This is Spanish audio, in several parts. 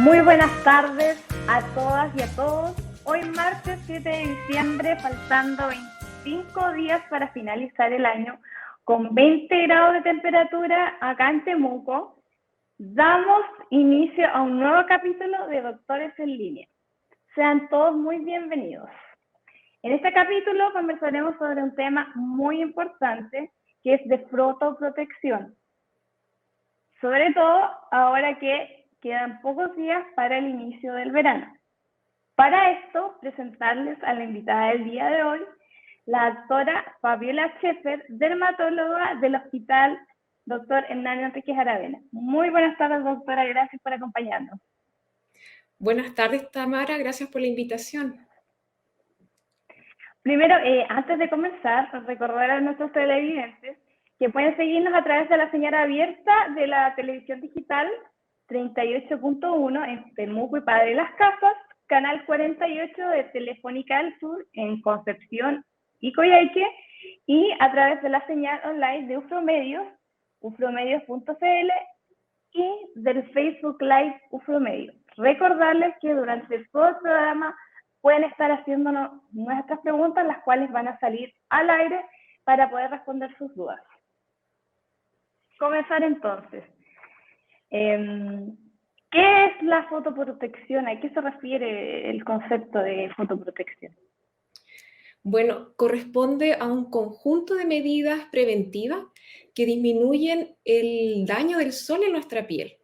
Muy buenas tardes a todas y a todos. Hoy martes 7 de diciembre, faltando 25 días para finalizar el año, con 20 grados de temperatura acá en Temuco, damos inicio a un nuevo capítulo de Doctores en Línea. Sean todos muy bienvenidos. En este capítulo conversaremos sobre un tema muy importante, que es de fotoprotección. Sobre todo ahora que quedan pocos días para el inicio del verano. Para esto, presentarles a la invitada del día de hoy, la doctora Fabiola Scheffer, dermatóloga del Hospital Dr. Hernán Enríquez Aravena. Muy buenas tardes, doctora, gracias por acompañarnos. Buenas tardes, Tamara, gracias por la invitación. Primero, antes de comenzar, recordar a nuestros televidentes que pueden seguirnos a través de la señal abierta de la televisión digital 38.1 en Temuco y Padre Las Casas, canal 48 de Telefónica del Sur en Concepción y Coyhaique, y a través de la señal online de Ufromedios, ufromedios.cl, y del Facebook Live Ufromedios. Recordarles que durante todo el programa pueden estar haciéndonos nuestras preguntas, las cuales van a salir al aire para poder responder sus dudas. Comenzar entonces. ¿Qué es la fotoprotección? ¿A qué se refiere el concepto de fotoprotección? Bueno, corresponde a un conjunto de medidas preventivas que disminuyen el daño del sol en nuestra piel.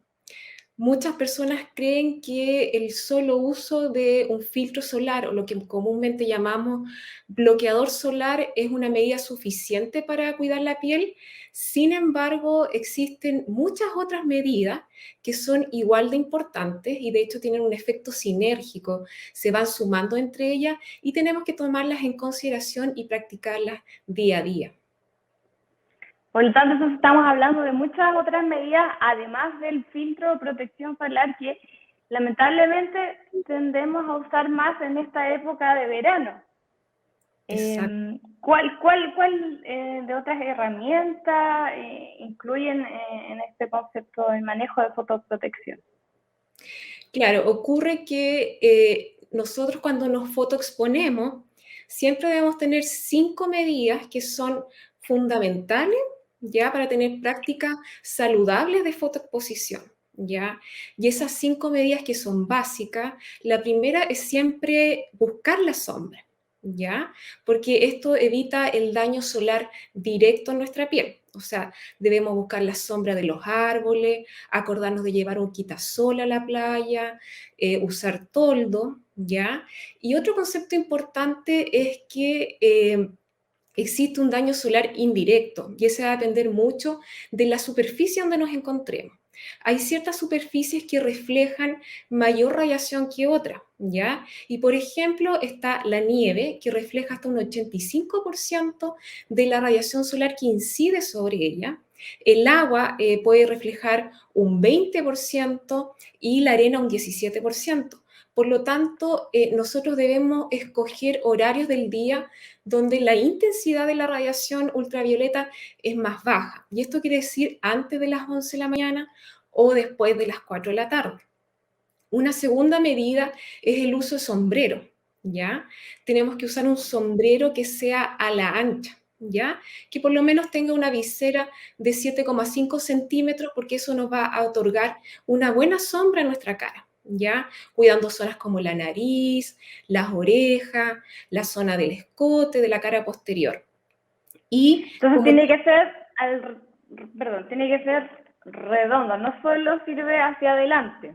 Muchas personas creen que el solo uso de un filtro solar, o lo que comúnmente llamamos bloqueador solar, es una medida suficiente para cuidar la piel. Sin embargo, existen muchas otras medidas que son igual de importantes y de hecho tienen un efecto sinérgico, se van sumando entre ellas y tenemos que tomarlas en consideración y practicarlas día a día. Por lo tanto, estamos hablando de muchas otras medidas, además del filtro de protección solar, que lamentablemente tendemos a usar más en esta época de verano. ¿Cuál de otras herramientas incluyen en este concepto de manejo de fotoprotección? Claro, ocurre que nosotros cuando nos fotoexponemos siempre debemos tener 5 medidas que son fundamentales, ¿ya? Para tener prácticas saludables de fotoexposición, ¿ya? Y esas 5 medidas que son básicas, la primera es siempre buscar la sombra, ¿ya? Porque esto evita el daño solar directo en nuestra piel. O sea, debemos buscar la sombra de los árboles, acordarnos de llevar un quitasol a la playa, usar toldo, ¿ya? Y otro concepto importante es que existe un daño solar indirecto y ese va a depender mucho de la superficie donde nos encontremos. Hay ciertas superficies que reflejan mayor radiación que otras, ¿ya? Y por ejemplo está la nieve, que refleja hasta un 85% de la radiación solar que incide sobre ella. El agua puede reflejar un 20% y la arena un 17%. Por lo tanto, nosotros debemos escoger horarios del día donde la intensidad de la radiación ultravioleta es más baja. Y esto quiere decir antes de las 11 de la mañana o después de las 4 de la tarde. Una segunda medida es el uso de sombrero, ¿ya? Tenemos que usar un sombrero que sea a la ancha, ¿ya? Que por lo menos tenga una visera de 7,5 centímetros porque eso nos va a otorgar una buena sombra en nuestra cara, ¿ya? Cuidando zonas como la nariz, las orejas, la zona del escote, de la cara posterior. Y Entonces como tiene que ser redondo, no solo sirve hacia adelante.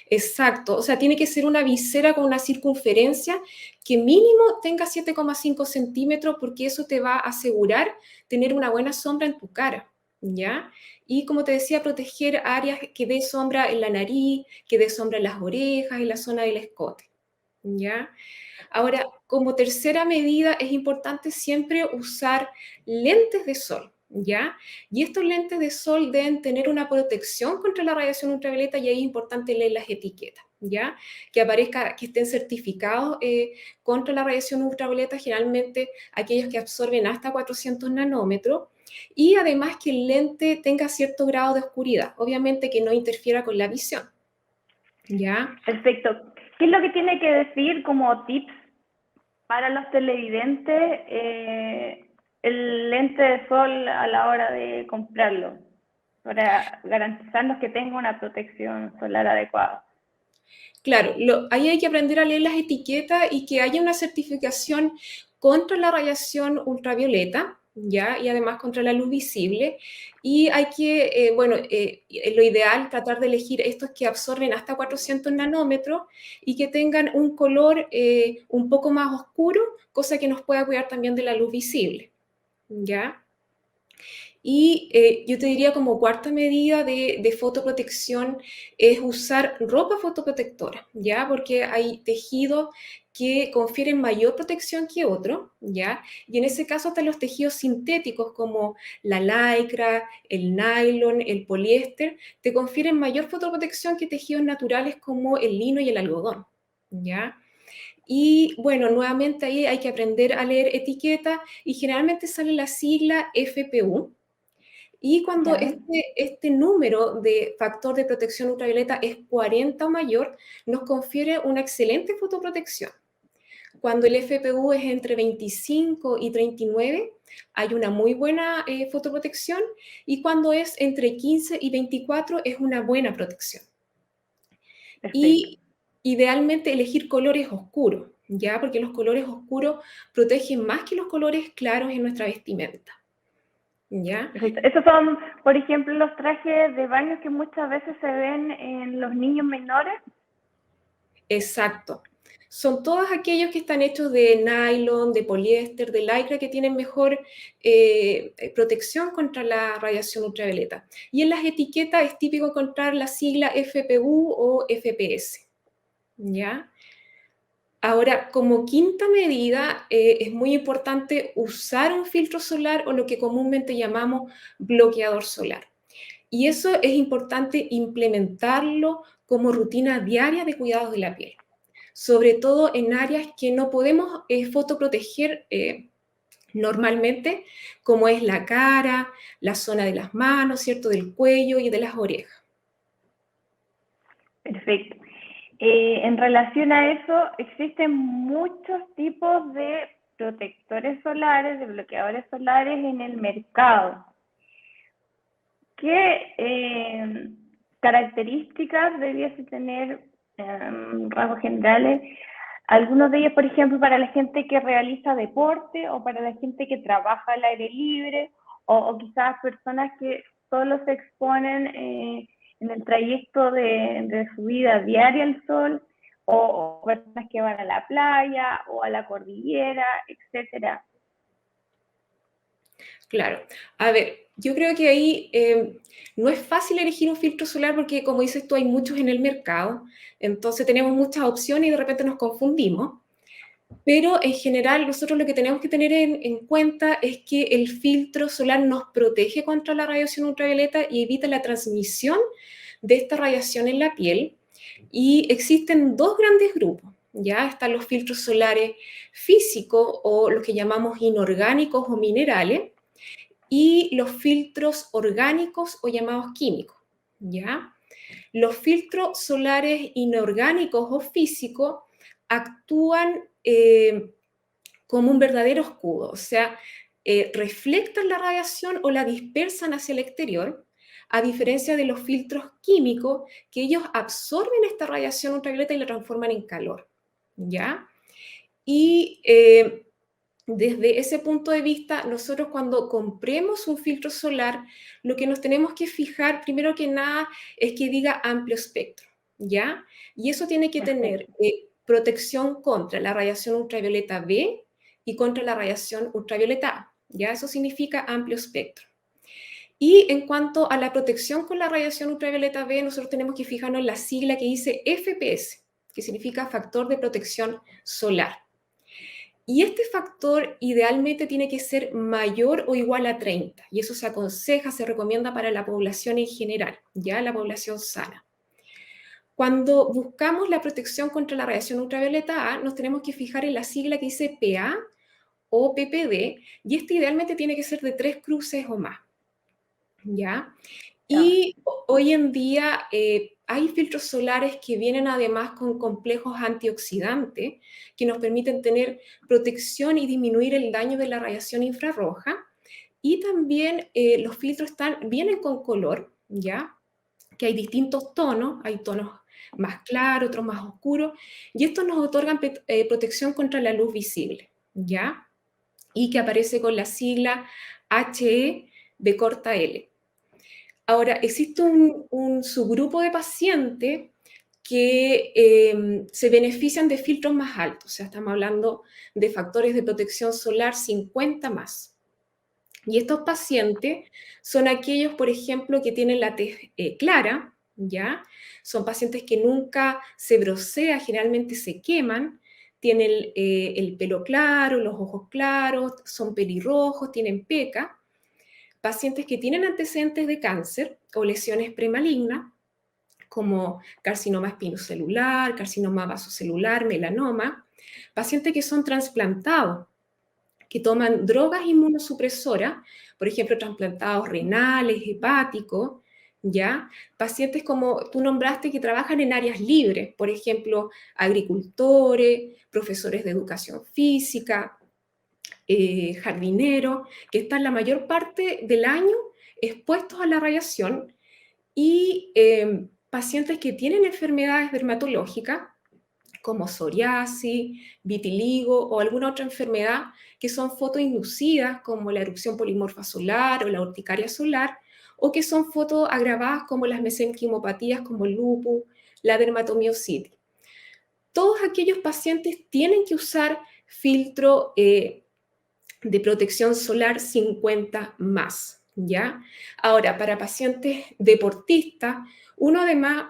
Exacto, o sea, tiene que ser una visera con una circunferencia que mínimo tenga 7,5 centímetros porque eso te va a asegurar tener una buena sombra en tu cara, ¿ya? Y como te decía, proteger áreas que dé sombra en la nariz, que dé sombra en las orejas, en la zona del escote, ¿ya? Ahora, como tercera medida, es importante siempre usar lentes de sol, ¿ya? Y estos lentes de sol deben tener una protección contra la radiación ultravioleta y ahí es importante leer las etiquetas, ¿ya? Que aparezca, que estén certificados contra la radiación ultravioleta, generalmente aquellos que absorben hasta 400 nanómetros, y además que el lente tenga cierto grado de oscuridad, obviamente que no interfiera con la visión. ¿ya? Perfecto. ¿Qué es lo que tiene que decir como tips para los televidentes el lente de sol a la hora de comprarlo? Para garantizarnos que tenga una protección solar adecuada. Claro, ahí hay que aprender a leer las etiquetas y que haya una certificación contra la radiación ultravioleta, ¿ya? Y además contra la luz visible. Y hay que, lo ideal, tratar de elegir estos que absorben hasta 400 nanómetros y que tengan un color un poco más oscuro, cosa que nos pueda cuidar también de la luz visible, ¿ya? Y yo te diría como cuarta medida de fotoprotección es usar ropa fotoprotectora, ¿ya? Porque hay tejidos que confieren mayor protección que otros, ¿ya? Y en ese caso están los tejidos sintéticos como la lycra, el nylon, el poliéster, te confieren mayor fotoprotección que tejidos naturales como el lino y el algodón, ¿ya? Y bueno, nuevamente ahí hay que aprender a leer etiqueta y generalmente sale la sigla FPU, y cuando ¿Ya? este número de factor de protección ultravioleta es 40 o mayor, nos confiere una excelente fotoprotección. Cuando el FPU es entre 25 y 39, hay una muy buena fotoprotección, y cuando es entre 15 y 24 es una buena protección. Perfecto. Y idealmente elegir colores oscuros, ¿ya? Porque los colores oscuros protegen más que los colores claros en nuestra vestimenta, ¿ya? Perfecto. Esos son, por ejemplo, los trajes de baño que muchas veces se ven en los niños menores. Exacto. Son todos aquellos que están hechos de nylon, de poliéster, de lycra, que tienen mejor protección contra la radiación ultravioleta. Y en las etiquetas es típico encontrar la sigla FPU o FPS, ¿ya? Ahora, como quinta medida, es muy importante usar un filtro solar o lo que comúnmente llamamos bloqueador solar. Y eso es importante implementarlo como rutina diaria de cuidados de la piel, sobre todo en áreas que no podemos fotoproteger normalmente, como es la cara, la zona de las manos, ¿cierto? Del cuello y de las orejas. Perfecto. En relación a eso, existen muchos tipos de protectores solares, de bloqueadores solares en el mercado. ¿Qué características debiese tener, rasgos generales? Algunos de ellos, por ejemplo, para la gente que realiza deporte o para la gente que trabaja al aire libre o quizás personas que solo se exponen en el trayecto de su vida diaria al sol o personas que van a la playa o a la cordillera, etcétera. Claro. A ver, yo creo que ahí no es fácil elegir un filtro solar porque, como dices tú, hay muchos en el mercado, entonces tenemos muchas opciones y de repente nos confundimos. Pero en general nosotros lo que tenemos que tener en cuenta es que el filtro solar nos protege contra la radiación ultravioleta y evita la transmisión de esta radiación en la piel. Y existen dos grandes grupos, ¿ya? Están los filtros solares físicos o los que llamamos inorgánicos o minerales, y los filtros orgánicos o llamados químicos, ¿ya? Los filtros solares inorgánicos o físicos actúan como un verdadero escudo, o sea, reflectan la radiación o la dispersan hacia el exterior, a diferencia de los filtros químicos, que ellos absorben esta radiación ultravioleta y la transforman en calor, ¿ya? Y desde ese punto de vista, nosotros cuando compremos un filtro solar, lo que nos tenemos que fijar, primero que nada, es que diga amplio espectro, ¿ya? Y eso tiene que tener Perfecto. protección contra la radiación ultravioleta B y contra la radiación ultravioleta A, ¿ya? Eso significa amplio espectro. Y en cuanto a la protección con la radiación ultravioleta B, nosotros tenemos que fijarnos en la sigla que dice FPS, que significa factor de protección solar. Y este factor idealmente tiene que ser mayor o igual a 30, y eso se aconseja, se recomienda para la población en general, ya la población sana. Cuando buscamos la protección contra la radiación ultravioleta A, nos tenemos que fijar en la sigla que dice PA o PPD, y este idealmente tiene que ser de 3 cruces o más, ¿ya? Ya. Y hoy en día hay filtros solares que vienen además con complejos antioxidantes que nos permiten tener protección y disminuir el daño de la radiación infrarroja. Y también los filtros vienen con color, ¿ya? Que hay distintos tonos, hay tonos más claros, otros más oscuros, y estos nos otorgan protección contra la luz visible, ¿ya? Y que aparece con la sigla HE de corta L. Ahora, existe un subgrupo de pacientes que se benefician de filtros más altos, o sea, estamos hablando de factores de protección solar 50 más. Y estos pacientes son aquellos, por ejemplo, que tienen la tez clara, ¿ya? Son pacientes que nunca se brocea, generalmente se queman, tienen el pelo claro, los ojos claros, son pelirrojos, tienen peca. Pacientes que tienen antecedentes de cáncer o lesiones premalignas, como carcinoma espinocelular, carcinoma vasocelular, melanoma. Pacientes que son trasplantados, que toman drogas inmunosupresoras, por ejemplo, trasplantados renales, hepáticos, ¿ya? Pacientes como tú nombraste que trabajan en áreas libres, por ejemplo, agricultores, profesores de educación física, jardineros, que están la mayor parte del año expuestos a la radiación, y pacientes que tienen enfermedades dermatológicas, como psoriasis, vitiligo o alguna otra enfermedad que son fotoinducidas, como la erupción polimorfa solar o la urticaria solar, o que son fotoagravadas como las mesenquimopatías como el lupus, la dermatomiositis. Todos aquellos pacientes tienen que usar filtro de protección solar 50 más, ¿ya? Ahora, para pacientes deportistas, uno además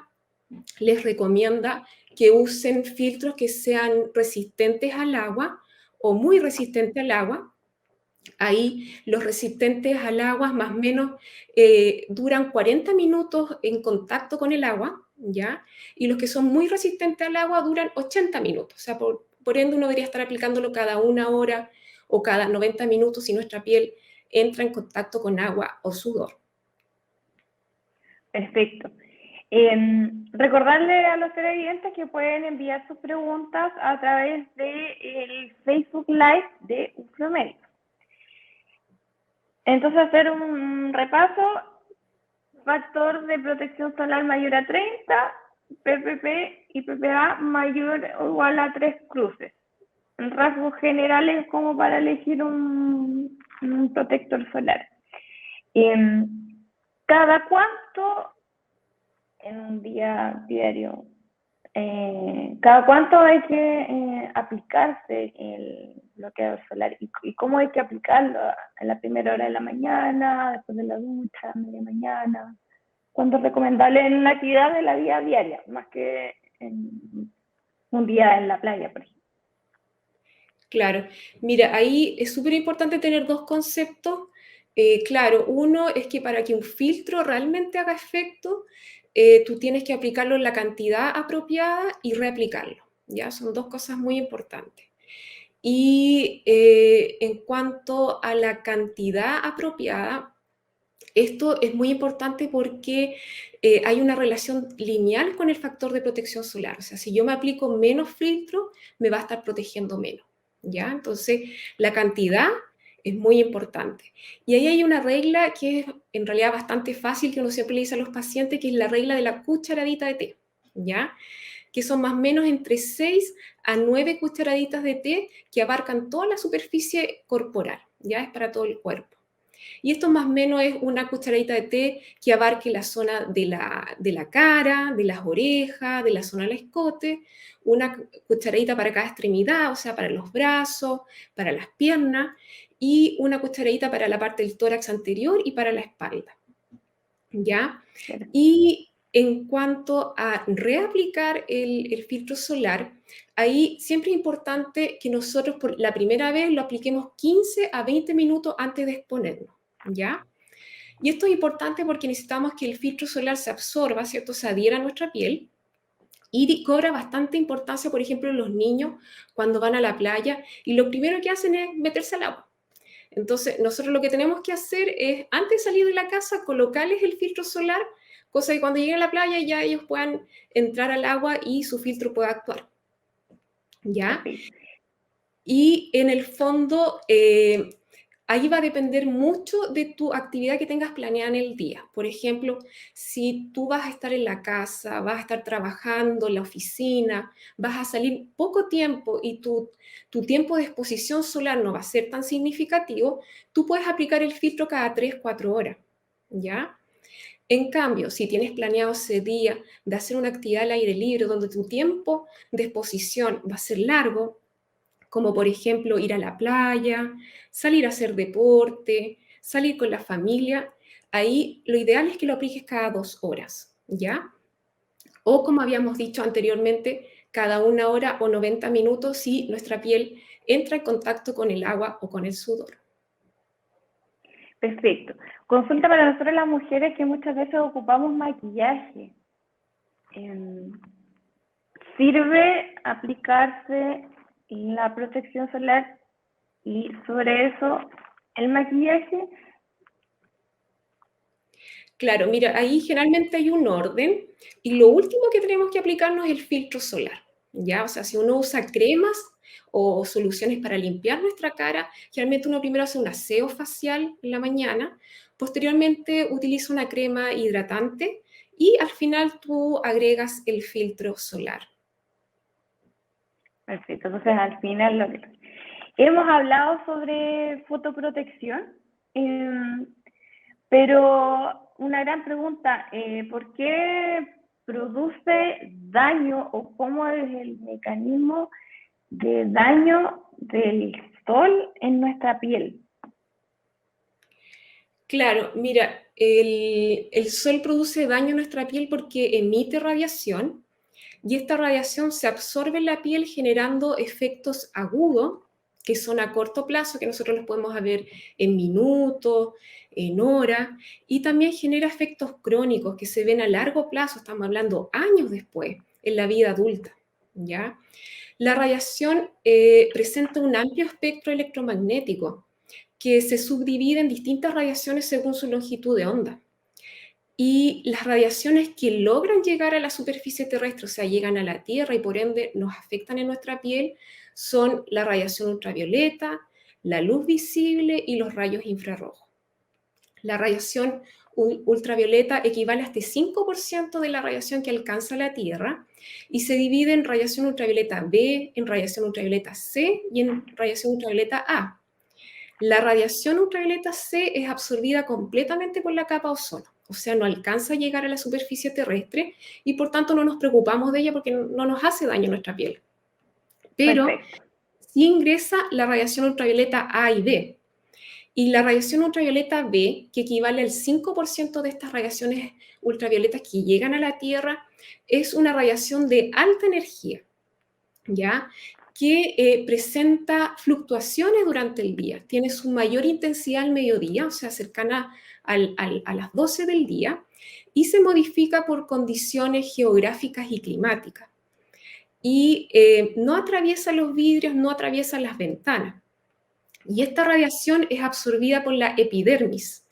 les recomienda que usen filtros que sean resistentes al agua o muy resistentes al agua. Ahí los resistentes al agua más o menos duran 40 minutos en contacto con el agua, ¿ya? Y los que son muy resistentes al agua duran 80 minutos. O sea, por ende uno debería estar aplicándolo cada 1 hora o cada 90 minutos si nuestra piel entra en contacto con agua o sudor. Perfecto. Recordarle a los televidentes que pueden enviar sus preguntas a través del Facebook Live de Ufromédico. Entonces, hacer un repaso: factor de protección solar mayor a 30, PPP y PPA mayor o igual a 3 cruces. En rasgos generales, como para elegir un protector solar. ¿Cada cuánto en un día diario? ¿Cada cuánto hay que aplicarse el bloqueador solar? ¿Y cómo hay que aplicarlo? ¿En la primera hora de la mañana, después de la ducha, a media mañana? ¿Cuánto es recomendable en una actividad de la vida diaria, más que en un día en la playa, por ejemplo? Claro, mira, ahí es súper importante tener dos conceptos. Claro, uno es que para que un filtro realmente haga efecto, tú tienes que aplicarlo en la cantidad apropiada y reaplicarlo, ¿ya? Son dos cosas muy importantes. Y en cuanto a la cantidad apropiada, esto es muy importante porque hay una relación lineal con el factor de protección solar. O sea, si yo me aplico menos filtro, me va a estar protegiendo menos, ¿ya? Entonces, la cantidad es muy importante. Y ahí hay una regla que es en realidad bastante fácil, que uno siempre le dice a los pacientes, que es la regla de la cucharadita de té, ¿ya? Que son más o menos entre 6 a 9 cucharaditas de té que abarcan toda la superficie corporal, ¿ya? Es para todo el cuerpo. Y esto más o menos es una cucharadita de té que abarque la zona de la cara, de las orejas, de la zona del escote, una cucharadita para cada extremidad, o sea, para los brazos, para las piernas, y una cucharadita para la parte del tórax anterior y para la espalda, ¿ya? Y en cuanto a reaplicar el filtro solar, ahí siempre es importante que nosotros por la primera vez lo apliquemos 15 a 20 minutos antes de exponernos, ¿ya? Y esto es importante porque necesitamos que el filtro solar se absorba, ¿cierto? Se adhiera a nuestra piel, y cobra bastante importancia, por ejemplo, en los niños cuando van a la playa y lo primero que hacen es meterse al agua. Entonces, nosotros lo que tenemos que hacer es, antes de salir de la casa, colocarles el filtro solar, cosa que cuando lleguen a la playa ya ellos puedan entrar al agua y su filtro pueda actuar. ¿Ya? Perfecto. Y en el fondo, ahí va a depender mucho de tu actividad que tengas planeada en el día. Por ejemplo, si tú vas a estar en la casa, vas a estar trabajando en la oficina, vas a salir poco tiempo y tu tiempo de exposición solar no va a ser tan significativo, tú puedes aplicar el filtro cada 3, 4 horas, ¿ya? En cambio, si tienes planeado ese día de hacer una actividad al aire libre donde tu tiempo de exposición va a ser largo, como por ejemplo ir a la playa, salir a hacer deporte, salir con la familia, ahí lo ideal es que lo apliques cada 2 horas, ¿ya? O como habíamos dicho anteriormente, cada 1 hora o 90 minutos si nuestra piel entra en contacto con el agua o con el sudor. Perfecto. Consulta para nosotros las mujeres que muchas veces ocupamos maquillaje. ¿Sirve aplicarse la protección solar y sobre eso el maquillaje? Claro, mira, ahí generalmente hay un orden y lo último que tenemos que aplicarnos es el filtro solar, ¿ya? O sea, si uno usa cremas o soluciones para limpiar nuestra cara, generalmente uno primero hace un aseo facial en la mañana, posteriormente utiliza una crema hidratante y al final tú agregas el filtro solar. Perfecto. Entonces, al final, hemos hablado sobre fotoprotección, pero una gran pregunta, ¿por qué produce daño o cómo es el mecanismo de daño del sol en nuestra piel? Claro, mira, el sol produce daño en nuestra piel porque emite radiación y esta radiación se absorbe en la piel generando efectos agudos que son a corto plazo, que nosotros los podemos ver en minutos, en horas, y también genera efectos crónicos que se ven a largo plazo, estamos hablando años después, en la vida adulta, ¿ya? La radiación presenta un amplio espectro electromagnético que se subdivide en distintas radiaciones según su longitud de onda. Y las radiaciones que logran llegar a la superficie terrestre, o sea, llegan a la Tierra y por ende nos afectan en nuestra piel, son la radiación ultravioleta, la luz visible y los rayos infrarrojos. La radiación ultravioleta equivale a este 5% de la radiación que alcanza la Tierra y se divide en radiación ultravioleta B, en radiación ultravioleta C y en radiación ultravioleta A. La radiación ultravioleta C es absorbida completamente por la capa ozono, o sea, no alcanza a llegar a la superficie terrestre y por tanto no nos preocupamos de ella porque no nos hace daño a nuestra piel. Pero Perfecto. sí ingresa la radiación ultravioleta A y B. Y la radiación ultravioleta B, que equivale al 5% de estas radiaciones ultravioletas que llegan a la Tierra, es una radiación de alta energía, ¿ya? Que presenta fluctuaciones durante el día. Tiene su mayor intensidad al mediodía, o sea, cercana a las 12 del día, y se modifica por condiciones geográficas y climáticas. Y no atraviesa los vidrios, no atraviesa las ventanas. Y esta radiación es absorbida por la epidermis,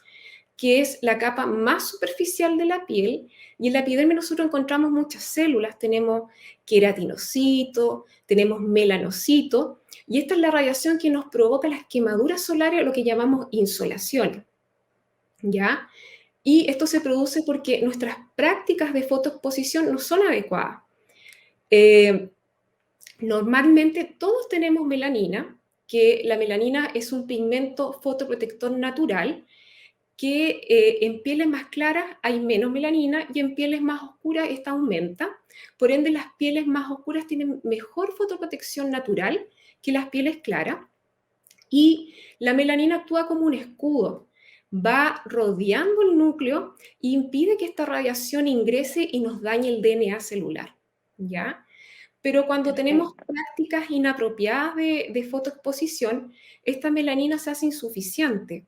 que es la capa más superficial de la piel, y en la epidermis nosotros encontramos muchas células, tenemos queratinocitos, tenemos melanocitos, y esta es la radiación que nos provoca las quemaduras solares, lo que llamamos insolación, ¿ya? Y esto se produce porque nuestras prácticas de fotoexposición no son adecuadas. Normalmente todos tenemos melanina, que la melanina es un pigmento fotoprotector natural, que en pieles más claras hay menos melanina y en pieles más oscuras esta aumenta. Por ende, las pieles más oscuras tienen mejor fotoprotección natural que las pieles claras. Y la melanina actúa como un escudo, va rodeando el núcleo e impide que esta radiación ingrese y nos dañe el DNA celular, ¿ya? Pero cuando tenemos Perfecto. prácticas inapropiadas de fotoexposición, esta melanina se hace insuficiente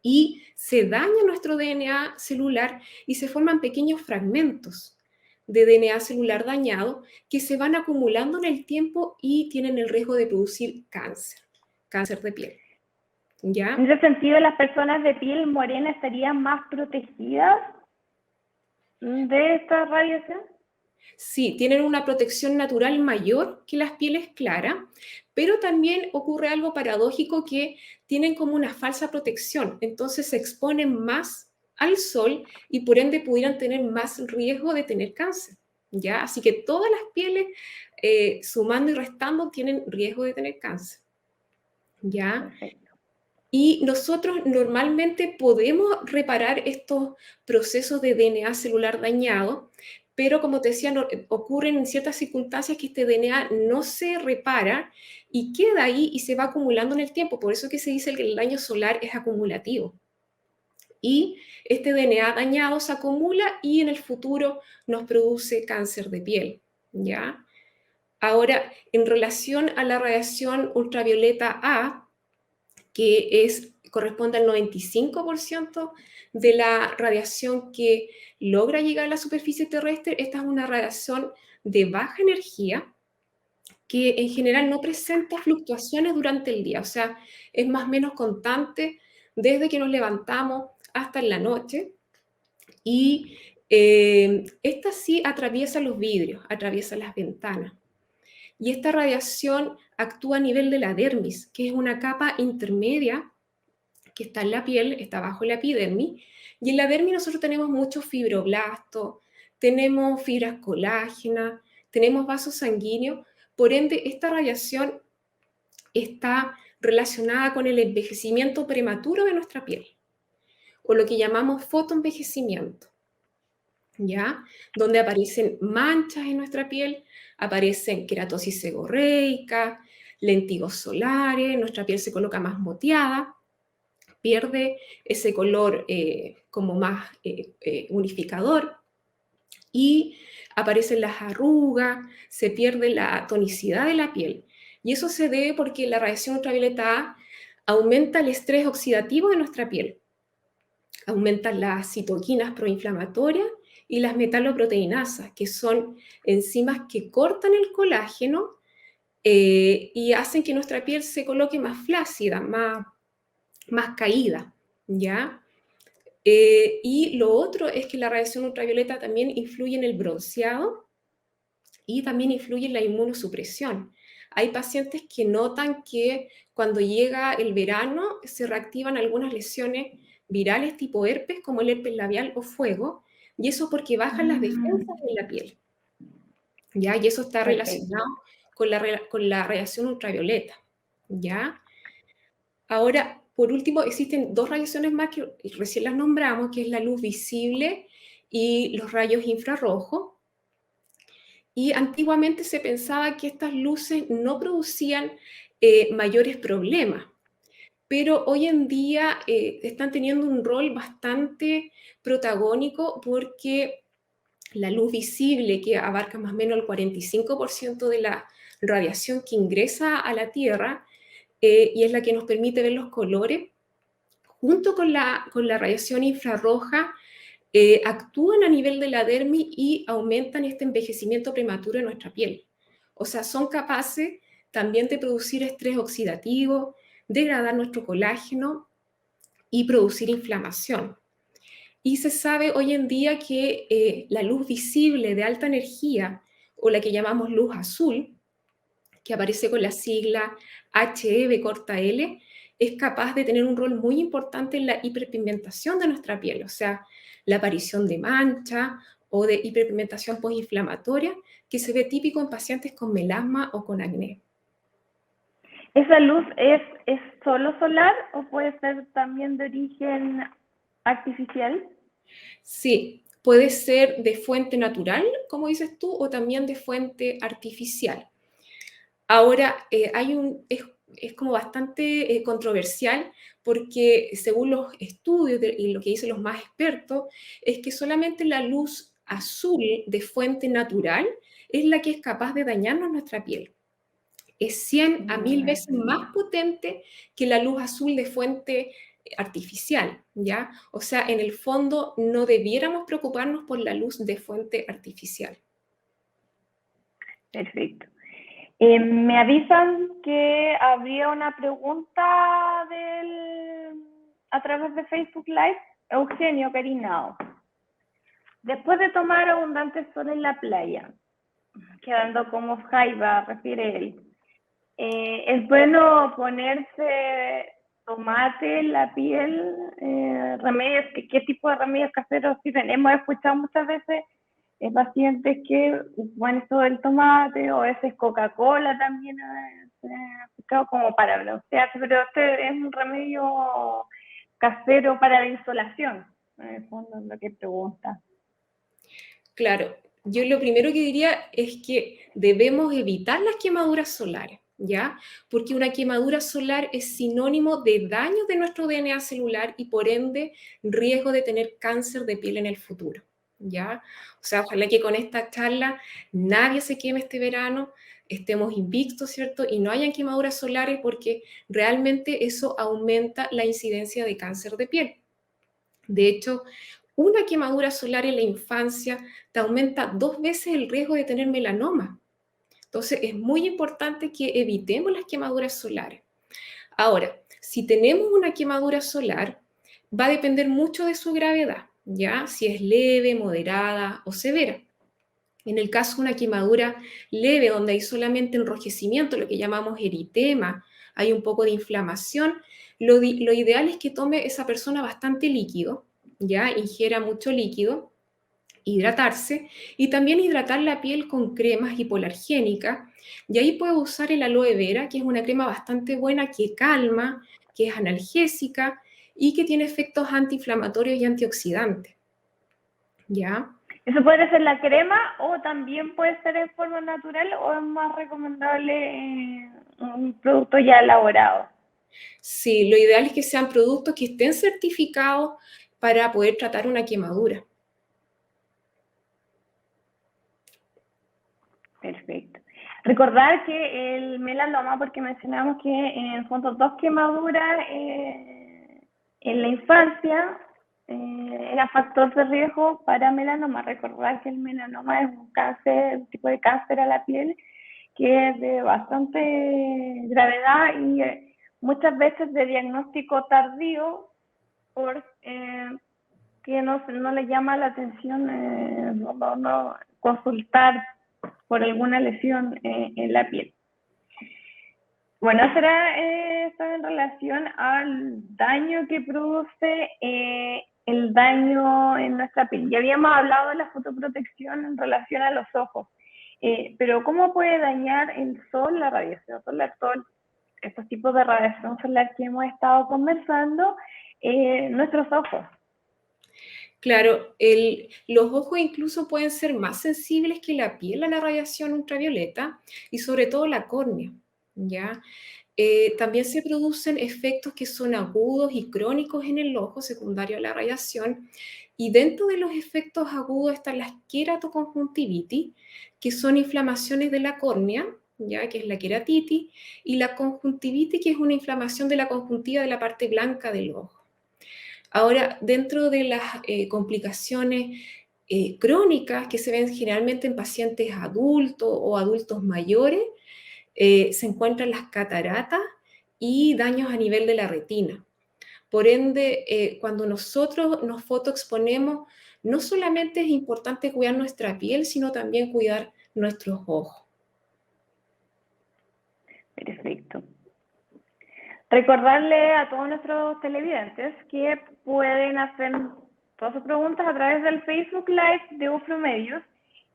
y se daña nuestro DNA celular y se forman pequeños fragmentos de DNA celular dañado que se van acumulando en el tiempo y tienen el riesgo de producir cáncer, cáncer de piel. ¿ya? En ese sentido, las personas de piel morena estarían más protegidas de esta radiación. Sí, tienen una protección natural mayor que las pieles claras, pero también ocurre algo paradójico que tienen como una falsa protección, entonces se exponen más al sol y por ende pudieran tener más riesgo de tener cáncer, ¿ya? Así que todas las pieles, sumando y restando, tienen riesgo de tener cáncer, ¿ya? Perfecto. Y nosotros normalmente podemos reparar estos procesos de DNA celular dañado, pero como te decía, ocurren en ciertas circunstancias que este DNA no se repara y queda ahí y se va acumulando en el tiempo. Por eso que se dice que el daño solar es acumulativo. Y este DNA dañado se acumula y en el futuro nos produce cáncer de piel, ¿ya? Ahora, en relación a la radiación ultravioleta A, que corresponde al 95% de la radiación que logra llegar a la superficie terrestre. Esta es una radiación de baja energía que en general no presenta fluctuaciones durante el día, o sea, es más o menos constante desde que nos levantamos hasta en la noche. Y esta sí atraviesa los vidrios, atraviesa las ventanas. Y esta radiación actúa a nivel de la dermis, que es una capa intermedia que está en la piel, está bajo la epidermis, y en la dermis nosotros tenemos muchos fibroblastos, tenemos fibras colágenas, tenemos vasos sanguíneos, por ende esta radiación está relacionada con el envejecimiento prematuro de nuestra piel, o lo que llamamos fotoenvejecimiento, ¿ya? Donde aparecen manchas en nuestra piel, aparecen queratosis seborreica, lentigos solares, nuestra piel se coloca más moteada, pierde ese color como más unificador y aparecen las arrugas, se pierde la tonicidad de la piel. Y eso se debe porque la radiación ultravioleta A aumenta el estrés oxidativo de nuestra piel, aumenta las citoquinas proinflamatorias y las metaloproteinasas, que son enzimas que cortan el colágeno y hacen que nuestra piel se coloque más flácida, más caída, ¿ya? Y lo otro es que la radiación ultravioleta también influye en el bronceado y también influye en la inmunosupresión. Hay pacientes que notan que cuando llega el verano se reactivan algunas lesiones virales tipo herpes, como el herpes labial o fuego, y eso porque bajan las defensas de la piel, ¿ya? Y eso está Perfecto. relacionado con la radiación ultravioleta, ¿ya? Ahora, por último, existen dos radiaciones más que recién las nombramos, que es la luz visible y los rayos infrarrojos. Y antiguamente se pensaba que estas luces no producían mayores problemas, pero hoy en día están teniendo un rol bastante protagónico porque la luz visible, que abarca más o menos el 45% de la radiación que ingresa a la Tierra, y es la que nos permite ver los colores, junto con la radiación infrarroja, actúan a nivel de la dermis y aumentan este envejecimiento prematuro de nuestra piel. O sea, son capaces también de producir estrés oxidativo, degradar nuestro colágeno y producir inflamación. Y se sabe hoy en día que la luz visible de alta energía, o la que llamamos luz azul, que aparece con la sigla HEV corta L, es capaz de tener un rol muy importante en la hiperpigmentación de nuestra piel, o sea, la aparición de mancha o de hiperpigmentación postinflamatoria que se ve típico en pacientes con melasma o con acné. ¿Esa luz es solo solar o puede ser también de origen artificial? Sí, puede ser de fuente natural, como dices tú, o también de fuente artificial. Ahora, es como bastante controversial porque según los estudios y lo que dicen los más expertos, es que solamente la luz azul de fuente natural es la que es capaz de dañarnos nuestra piel. Es 100 a 1000 veces más potente que la luz azul de fuente artificial, ¿ya? O sea, en el fondo no debiéramos preocuparnos por la luz de fuente artificial. Perfecto. Me avisan que habría una pregunta del a través de Facebook Live Eugenio Carinao. Después de tomar abundante sol en la playa, quedando como jaiba, refiere él, es bueno ponerse tomate en la piel, remedios, ¿qué tipo de remedios caseros sirven? Hemos escuchado muchas veces pacientes que ocupan esto del tomate, o a veces Coca-Cola también se ha aplicado como para broncearse, pero este es un remedio casero para la insolación, en el fondo es lo que pregunta. Claro, yo lo primero que diría es que debemos evitar las quemaduras solares, ¿ya? Porque una quemadura solar es sinónimo de daño de nuestro DNA celular y por ende riesgo de tener cáncer de piel en el futuro, ¿ya? O sea, ojalá que con esta charla nadie se queme este verano, estemos invictos, ¿cierto? Y no hayan quemaduras solares porque realmente eso aumenta la incidencia de cáncer de piel. De hecho, una quemadura solar en la infancia te aumenta 2 veces el riesgo de tener melanoma. Entonces, es muy importante que evitemos las quemaduras solares. Ahora, si tenemos una quemadura solar, va a depender mucho de su gravedad, ¿ya? Si es leve, moderada o severa. En el caso de una quemadura leve, donde hay solamente enrojecimiento, lo que llamamos eritema, hay un poco de inflamación, lo ideal es que tome esa persona bastante líquido, ¿ya? Ingiera mucho líquido, hidratarse y también hidratar la piel con cremas hipoalergénicas. Y ahí puede usar el aloe vera, que es una crema bastante buena que calma, que es analgésica y que tiene efectos antiinflamatorios y antioxidantes, ¿ya? ¿Eso puede ser la crema o también puede ser en forma natural, o es más recomendable un producto ya elaborado? Sí, lo ideal es que sean productos que estén certificados para poder tratar una quemadura. Perfecto. Recordar que el melanoma, porque mencionamos que en el fondo 2 quemaduras en la infancia era factor de riesgo para melanoma. Recordar que el melanoma es un cáncer, un tipo de cáncer a la piel que es de bastante gravedad y muchas veces de diagnóstico tardío por que no le llama la atención no consultar por alguna lesión en la piel. Bueno, será está en relación al daño que produce el daño en nuestra piel. Ya habíamos hablado de la fotoprotección en relación a los ojos, pero ¿cómo puede dañar el sol, la radiación solar, todos estos tipos de radiación solar que hemos estado conversando, nuestros ojos? Claro, los ojos incluso pueden ser más sensibles que la piel a la radiación ultravioleta y sobre todo la córnea, ¿ya? También se producen efectos que son agudos y crónicos en el ojo, secundario a la radiación, y dentro de los efectos agudos están las queratoconjuntivitis, que son inflamaciones de la córnea, ya que es la queratitis, y la conjuntivitis, que es una inflamación de la conjuntiva de la parte blanca del ojo. Ahora, dentro de las complicaciones crónicas que se ven generalmente en pacientes adultos o adultos mayores, se encuentran las cataratas y daños a nivel de la retina. Por ende, cuando nosotros nos fotoexponemos, no solamente es importante cuidar nuestra piel, sino también cuidar nuestros ojos. Perfecto. Recordarle a todos nuestros televidentes que pueden hacer todas sus preguntas a través del Facebook Live de UFRO Medios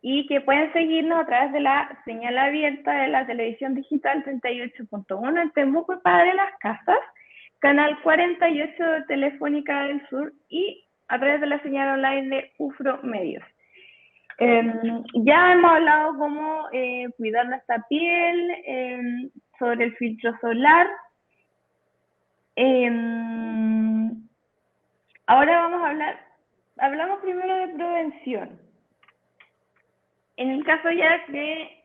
y que pueden seguirnos a través de la señal abierta de la televisión digital 38.1 en Temuco y Padre Las Casas, canal 48 de Telefónica del Sur y a través de la señal online de UFRO Medios. Ya hemos hablado cómo cuidar nuestra piel, sobre el filtro solar. Ahora vamos a hablamos primero de prevención. En el caso ya que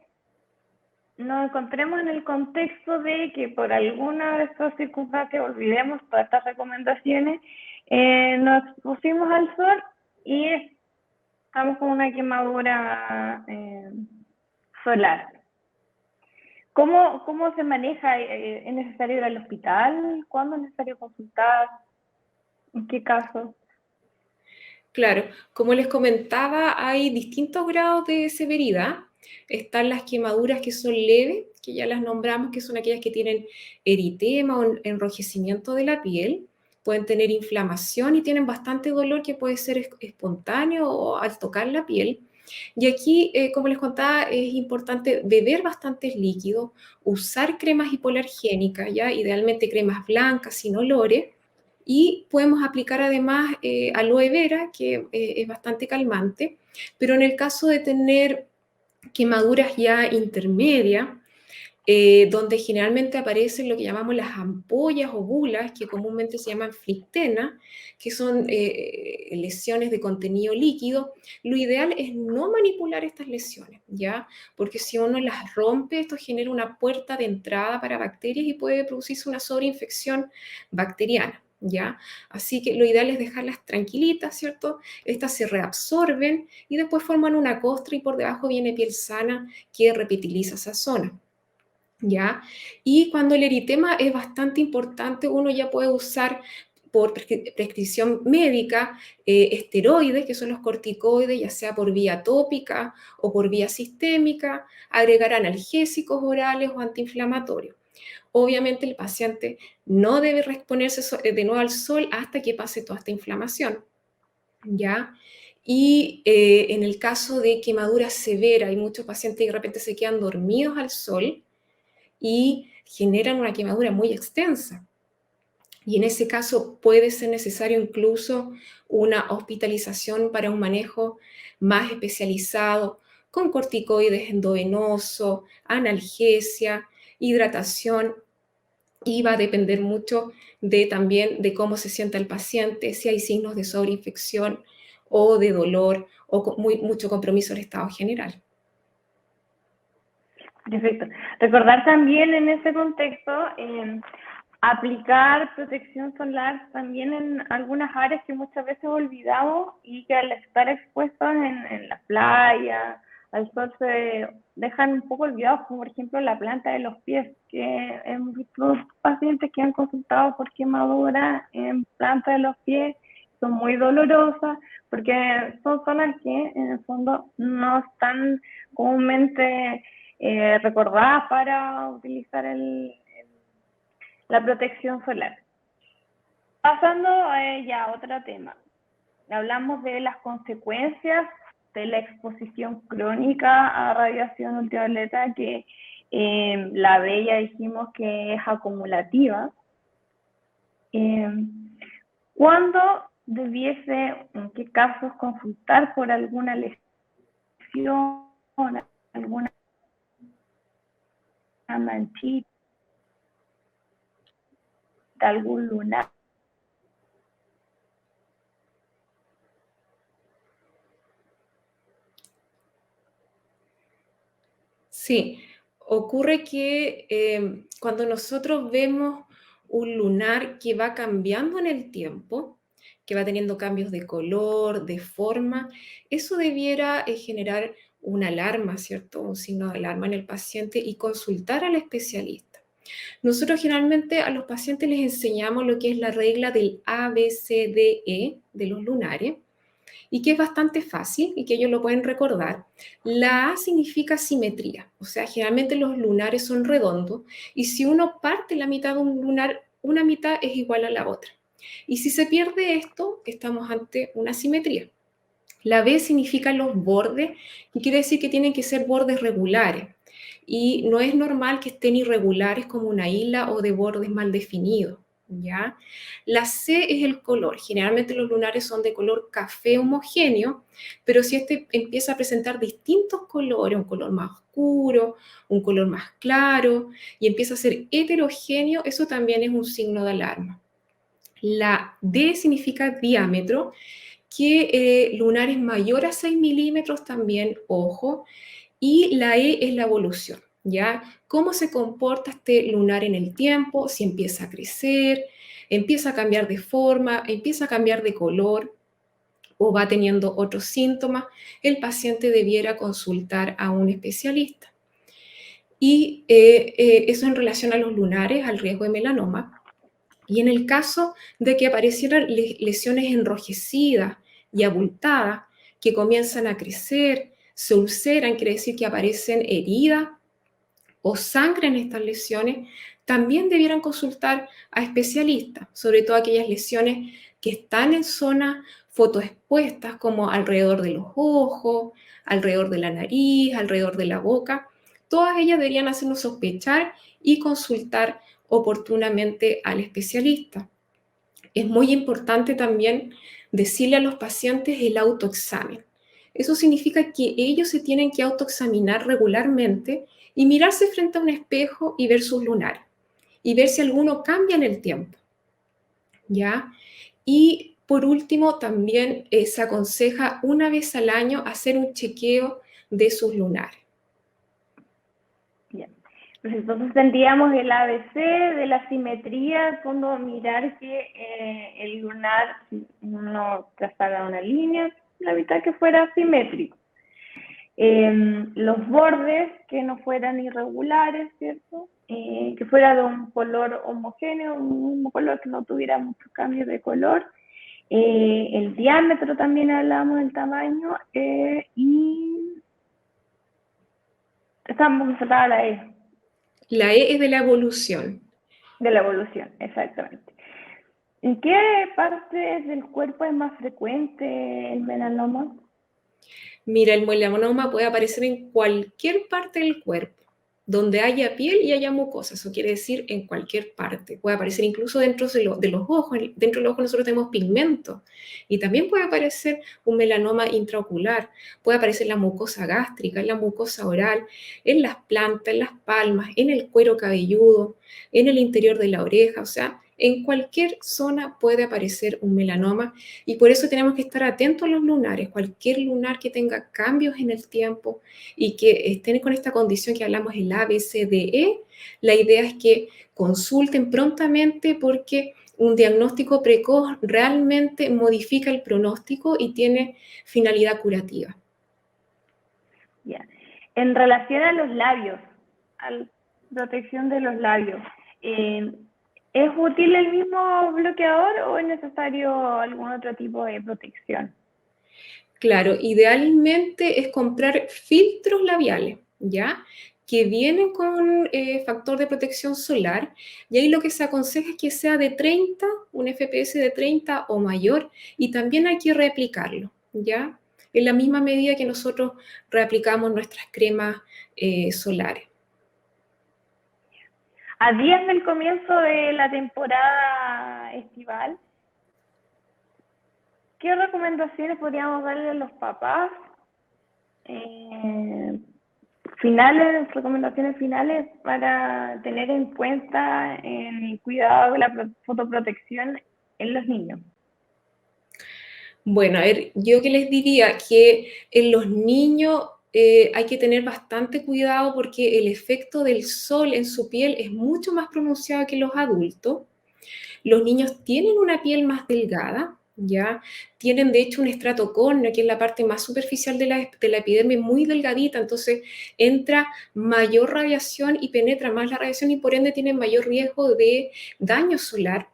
nos encontremos en el contexto de que por alguna de estas circunstancias olvidemos todas estas recomendaciones, nos pusimos al sol y estamos con una quemadura solar. ¿Cómo se maneja? ¿Es necesario ir al hospital? ¿Cuándo es necesario consultar? ¿En qué caso? Claro, como les comentaba, hay distintos grados de severidad. Están las quemaduras que son leves, que ya las nombramos, que son aquellas que tienen eritema o enrojecimiento de la piel. Pueden tener inflamación y tienen bastante dolor que puede ser espontáneo o al tocar la piel. Y aquí, como les contaba, es importante beber bastantes líquidos, usar cremas hipoalergénicas, ¿ya? Idealmente cremas blancas, sin olores, y podemos aplicar además aloe vera, que es bastante calmante, pero en el caso de tener quemaduras ya intermedias, donde generalmente aparecen lo que llamamos las ampollas o bulas, que comúnmente se llaman flictena, que son lesiones de contenido líquido. Lo ideal es no manipular estas lesiones, ¿ya? Porque si uno las rompe, esto genera una puerta de entrada para bacterias y puede producirse una sobreinfección bacteriana, ¿ya? Así que lo ideal es dejarlas tranquilitas, ¿cierto? Estas se reabsorben y después forman una costra y por debajo viene piel sana que repitiliza esa zona. ¿Ya? Y cuando el eritema es bastante importante, uno ya puede usar por prescripción médica esteroides, que son los corticoides, ya sea por vía tópica o por vía sistémica, agregar analgésicos orales o antiinflamatorios. Obviamente el paciente no debe exponerse de nuevo al sol hasta que pase toda esta inflamación, ¿ya? Y en el caso de quemadura severa, hay muchos pacientes que de repente se quedan dormidos al sol y generan una quemadura muy extensa. Y en ese caso puede ser necesario incluso una hospitalización para un manejo más especializado con corticoides endovenosos, analgesia, hidratación, y va a depender mucho también de cómo se sienta el paciente, si hay signos de sobreinfección o de dolor o mucho compromiso del estado general. Perfecto. Recordar también en ese contexto aplicar protección solar también en algunas áreas que muchas veces olvidamos y que al estar expuestos en la playa, al sol se dejan un poco olvidados, como por ejemplo la planta de los pies, que hemos visto pacientes que han consultado por quemadura en planta de los pies, son muy dolorosas, porque son zonas que en el fondo no están comúnmente recordadas para utilizar la protección solar. Pasando ya a otro tema. Hablamos de las consecuencias de la exposición crónica a radiación ultravioleta, que la B ya dijimos que es acumulativa. ¿Cuándo debiese, en qué casos, consultar por alguna lesión, alguna manchita, algún lunar? Sí, ocurre que cuando nosotros vemos un lunar que va cambiando en el tiempo, que va teniendo cambios de color, de forma, eso debiera generar una alarma, ¿cierto? Un signo de alarma en el paciente y consultar al especialista. Nosotros generalmente a los pacientes les enseñamos lo que es la regla del ABCDE de los lunares, y que es bastante fácil y que ellos lo pueden recordar. La A significa simetría, o sea, generalmente los lunares son redondos y si uno parte la mitad de un lunar, una mitad es igual a la otra. Y si se pierde esto, estamos ante una simetría. La B significa los bordes, y quiere decir que tienen que ser bordes regulares. Y no es normal que estén irregulares como una isla o de bordes mal definidos, ¿ya? La C es el color. Generalmente los lunares son de color café homogéneo, pero si este empieza a presentar distintos colores, un color más oscuro, un color más claro, y empieza a ser heterogéneo, eso también es un signo de alarma. La D significa diámetro, que lunar es mayor a 6 milímetros también, ojo, y la E es la evolución, ¿ya? ¿Cómo se comporta este lunar en el tiempo? Si empieza a crecer, empieza a cambiar de forma, empieza a cambiar de color o va teniendo otros síntomas, el paciente debiera consultar a un especialista. Y eso en relación a los lunares, al riesgo de melanoma. Y en el caso de que aparecieran lesiones enrojecidas y abultadas, que comienzan a crecer, se ulceran, quiere decir que aparecen heridas o sangre en estas lesiones, también debieran consultar a especialistas, sobre todo aquellas lesiones que están en zonas fotoexpuestas, como alrededor de los ojos, alrededor de la nariz, alrededor de la boca. Todas ellas deberían hacernos sospechar y consultar oportunamente al especialista. Es muy importante también decirle a los pacientes el autoexamen. Eso significa que ellos se tienen que autoexaminar regularmente y mirarse frente a un espejo y ver sus lunares y ver si alguno cambia en el tiempo, ¿ya? Y por último, también se aconseja una vez al año hacer un chequeo de sus lunares. Bien. Pues entonces tendríamos el ABC de la simetría, cuando mirar que el lunar no trazara una línea, la mitad que fuera simétrico. Los bordes que no fueran irregulares, ¿cierto? Que fuera de un color homogéneo, un mismo color, que no tuviera muchos cambios de color. El diámetro también hablamos del tamaño, y estamos enfocada la E. La E es de la evolución. De la evolución, exactamente. ¿En qué partes del cuerpo es más frecuente el melanoma? Mira, el melanoma puede aparecer en cualquier parte del cuerpo, donde haya piel y haya mucosa. Eso quiere decir en cualquier parte. Puede aparecer incluso dentro de los ojos. Dentro de los ojos nosotros tenemos pigmento. Y también puede aparecer un melanoma intraocular. Puede aparecer en la mucosa gástrica, en la mucosa oral, en las plantas, en las palmas, en el cuero cabelludo, en el interior de la oreja. O sea, en cualquier zona puede aparecer un melanoma y por eso tenemos que estar atentos a los lunares. Cualquier lunar que tenga cambios en el tiempo y que estén con esta condición que hablamos, el ABCDE, la idea es que consulten prontamente porque un diagnóstico precoz realmente modifica el pronóstico y tiene finalidad curativa. Yeah. En relación a los labios, a la protección de los labios, ¿es útil el mismo bloqueador o es necesario algún otro tipo de protección? Claro, idealmente es comprar filtros labiales, ¿ya? Que vienen con factor de protección solar, y ahí lo que se aconseja es que sea de 30, un FPS de 30 o mayor, y también hay que reaplicarlo, ¿ya? En la misma medida que nosotros reaplicamos nuestras cremas solares. A días del comienzo de la temporada estival, ¿qué recomendaciones podríamos darle a los papás? Recomendaciones finales para tener en cuenta el cuidado de la fotoprotección en los niños. Bueno, a ver, yo que les diría que en los niños hay que tener bastante cuidado porque el efecto del sol en su piel es mucho más pronunciado que los adultos. Los niños tienen una piel más delgada, ¿ya? Tienen de hecho un estrato córneo, que es la parte más superficial de la epidermis, muy delgadita, entonces entra mayor radiación y penetra más la radiación y por ende tienen mayor riesgo de daño solar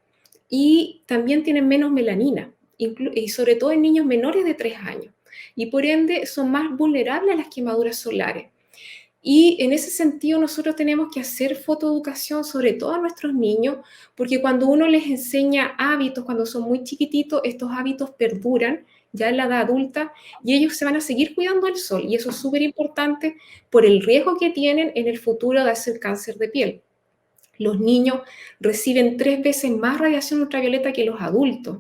y también tienen menos melanina, y sobre todo en niños menores de 3 años. Y por ende son más vulnerables a las quemaduras solares. Y en ese sentido nosotros tenemos que hacer fotoeducación, sobre todo a nuestros niños, porque cuando uno les enseña hábitos, cuando son muy chiquititos, estos hábitos perduran ya en la edad adulta y ellos se van a seguir cuidando del sol. Y eso es súper importante por el riesgo que tienen en el futuro de hacer cáncer de piel. Los niños reciben 3 veces más radiación ultravioleta que los adultos.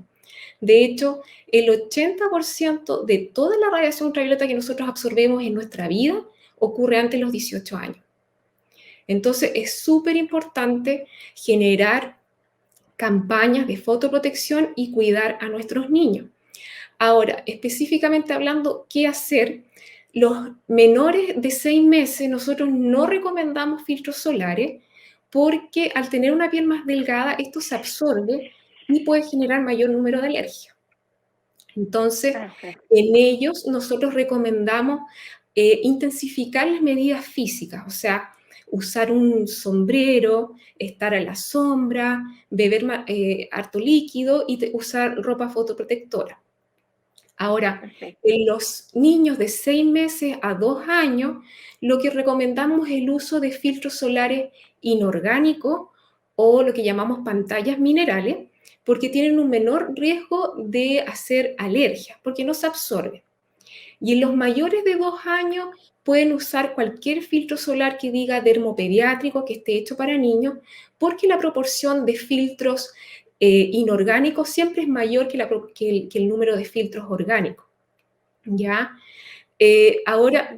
De hecho, el 80% de toda la radiación ultravioleta que nosotros absorbemos en nuestra vida ocurre antes de los 18 años. Entonces, es súper importante generar campañas de fotoprotección y cuidar a nuestros niños. Ahora, específicamente hablando, ¿qué hacer? Los menores de 6 meses, nosotros no recomendamos filtros solares porque al tener una piel más delgada, esto se absorbe y puede generar mayor número de alergias. Entonces, en ellos nosotros recomendamos intensificar las medidas físicas, o sea, usar un sombrero, estar a la sombra, beber harto líquido y usar ropa fotoprotectora. Ahora, Perfecto. en los niños de 6 meses a 2 años, lo que recomendamos es el uso de filtros solares inorgánicos o lo que llamamos pantallas minerales, porque tienen un menor riesgo de hacer alergias, porque no se absorben. Y en los mayores de 2 años pueden usar cualquier filtro solar que diga dermopediátrico, que esté hecho para niños, porque la proporción de filtros inorgánicos siempre es mayor que el número de filtros orgánicos. ¿Ya? Ahora,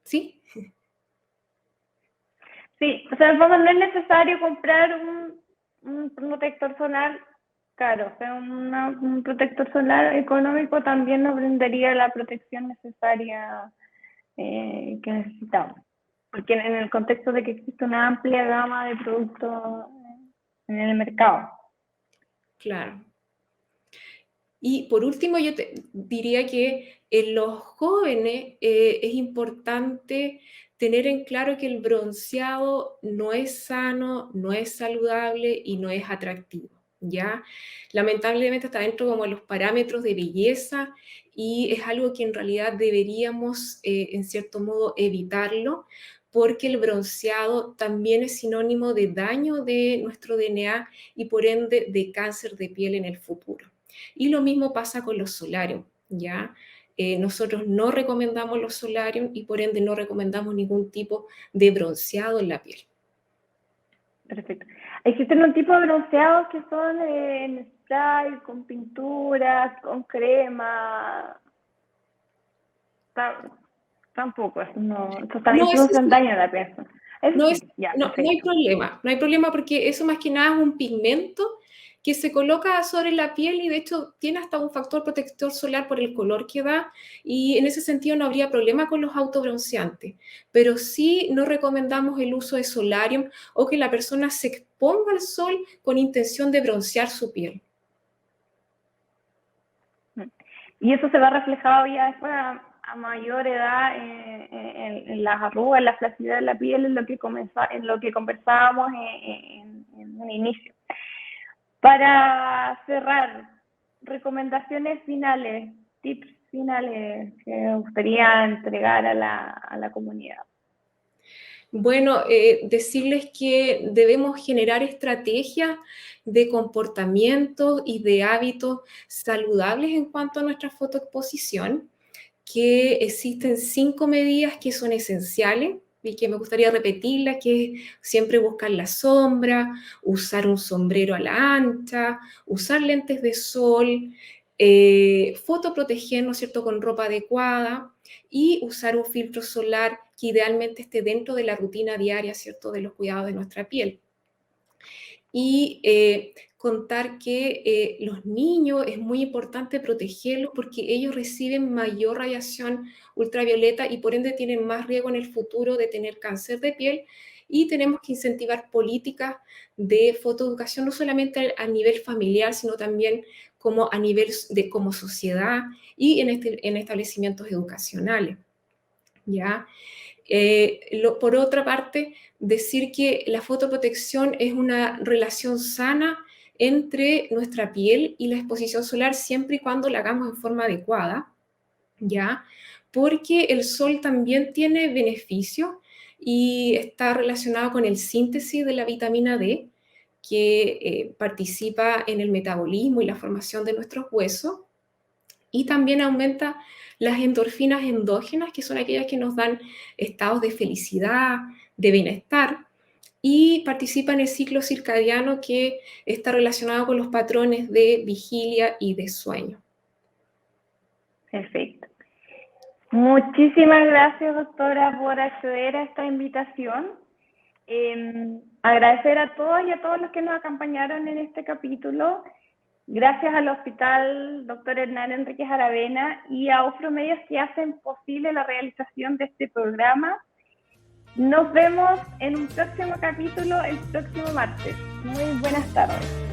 ¿sí? Sí, o sea, en el fondo no es necesario comprar un protector solar caro, o sea, un protector solar económico también nos brindaría la protección necesaria que necesitamos, porque en el contexto de que existe una amplia gama de productos en el mercado. Claro. Y por último, yo te diría que en los jóvenes es importante tener en claro que el bronceado no es sano, no es saludable y no es atractivo, ¿ya? Lamentablemente está dentro como de los parámetros de belleza y es algo que en realidad deberíamos, en cierto modo, evitarlo, porque el bronceado también es sinónimo de daño de nuestro DNA y por ende de cáncer de piel en el futuro. Y lo mismo pasa con los solarios, ¿ya? Nosotros no recomendamos los solarios y por ende no recomendamos ningún tipo de bronceado en la piel. Perfecto. Existen un tipo de bronceados que son en spray, con pinturas, con crema. Tampoco, eso también No, eso producen sí, daño a la piel. Eso no, sí, ya, no hay perfecto. problema porque eso más que nada es un pigmento que se coloca sobre la piel y de hecho tiene hasta un factor protector solar por el color que da y en ese sentido no habría problema con los autobronceantes, pero sí no recomendamos el uso de solarium o que la persona se exponga al sol con intención de broncear su piel. Y eso se va reflejado ya después a mayor edad en las arrugas, en la flacidez de la piel, en lo que conversábamos en un inicio. Para cerrar, recomendaciones finales, tips finales que me gustaría entregar a la comunidad. Bueno, decirles que debemos generar estrategias de comportamiento y de hábitos saludables en cuanto a nuestra fotoexposición, que existen 5 medidas que son esenciales y que me gustaría repetirlas, que es siempre buscar la sombra, usar un sombrero a la ancha, usar lentes de sol, fotoproteger, ¿no es cierto?, con ropa adecuada y usar un filtro solar que idealmente esté dentro de la rutina diaria, ¿cierto?, de los cuidados de nuestra piel. Y contar que los niños es muy importante protegerlos porque ellos reciben mayor radiación ultravioleta y por ende tienen más riesgo en el futuro de tener cáncer de piel y tenemos que incentivar políticas de fotoeducación no solamente a nivel familiar, sino también como a nivel de como sociedad y en establecimientos educacionales, ¿ya? Por otra parte, decir que la fotoprotección es una relación sana entre nuestra piel y la exposición solar siempre y cuando la hagamos en forma adecuada, ¿ya? Porque el sol también tiene beneficios y está relacionado con el síntesis de la vitamina D, que participa en el metabolismo y la formación de nuestros huesos, y también aumenta las endorfinas endógenas, que son aquellas que nos dan estados de felicidad, de bienestar, y participa en el ciclo circadiano que está relacionado con los patrones de vigilia y de sueño. Perfecto. Muchísimas gracias, doctora, por acceder a esta invitación. Agradecer a todos y a todos los que nos acompañaron en este capítulo. Gracias al Hospital Dr. Hernán Enríquez Aravena y a Ofromedios que hacen posible la realización de este programa. Nos vemos en un próximo capítulo el próximo martes. Muy buenas tardes.